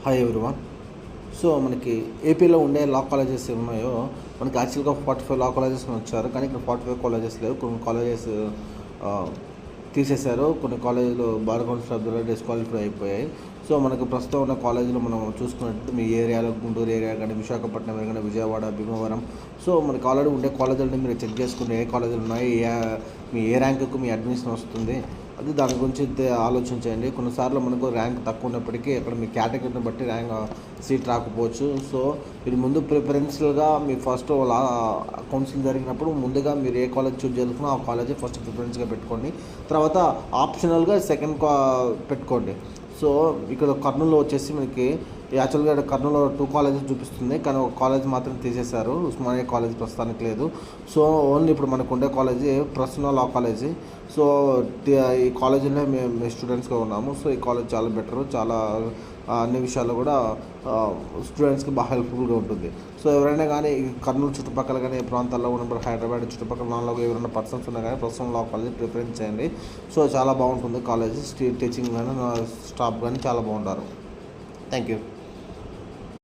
Hi everyone. So మనకి ఏపీలో ఉండే లా కాలేజెస్ ఉన్నాయో మనకి యాక్చువల్గా 45 లా కాలేజెస్ వచ్చారు, కానీ ఇక్కడ 45 కాలేజెస్ లేవు. కొన్ని కాలేజెస్ తీసేశారు, కొన్ని కాలేజీలు బార్ కౌన్సిల్ ఆఫ్ ద్వారా డిస్క్వాలిఫై అయిపోయాయి. సో మనకు ప్రస్తుతం ఉన్న కాలేజీలో మనం చూసుకున్నట్టు మీ ఏరియాలో గుంటూరు ఏరియా కానీ, విశాఖపట్నం కానీ, విజయవాడ, భీమవరం, సో మనకి ఆల్రెడీ ఉండే కాలేజీలని మీరు చెక్ చేసుకుని ఏ కాలేజీలు ఉన్నాయి, మీ ఏ ర్యాంకుకు మీ అడ్మిషన్ వస్తుంది, అది దాని గురించి ఆలోచించండి. కొన్నిసార్లు మనకు ర్యాంక్ తక్కువ ఉన్నప్పటికీ అక్కడ మీ కేటగిరీని బట్టి ర్యాంక్ సీట్ రాకపోవచ్చు. సో మీరు ముందు ప్రిఫరెన్షియల్గా మీ ఫస్ట్ కౌన్సిలింగ్ జరిగినప్పుడు ముందుగా మీరు ఏ కాలేజ్ చూజ్ చేసుకున్నా ఆ కాలేజీ ఫస్ట్ ప్రిఫరెన్స్గా పెట్టుకోండి. తర్వాత ఆప్షనల్గా సెకండ్ పెట్టుకోండి. సో ఇక్కడ కర్నూలులో వచ్చేసి మనకి యాక్చువల్గా కర్నూలులో 2 కాలేజెస్ చూపిస్తుంది, కానీ ఒక కాలేజ్ మాత్రం తీసేశారు. ఉస్మానియా కాలేజ్ ప్రస్తుతానికి లేదు. సో ఓన్లీ ఇప్పుడు మనకు ఉండే కాలేజీ ప్రస్తుతం లా కాలేజీ. సో ఈ కాలేజీలో మేము స్టూడెంట్స్గా ఉన్నాము. సో ఈ కాలేజ్ చాలా బెటరు, చాలా అన్ని విషయాల్లో కూడా స్టూడెంట్స్కి బాగా హెల్ప్ఫుల్గా ఉంటుంది. సో ఎవరైనా కానీ కర్నూలు చుట్టుపక్కల కానీ ఏ ప్రాంతాల్లో ఉన్నప్పుడు హైదరాబాద్ చుట్టుపక్కల నాలో ఎవరైనా పర్సన్స్ ఉన్నా కానీ ప్రస్తుతం లా కాలేజ్ ప్రిఫరెన్స్ చేయండి. సో చాలా బాగుంటుంది కాలేజ్, టీచింగ్ కానీ స్టాఫ్ కానీ చాలా బాగుంటారు. Thank you.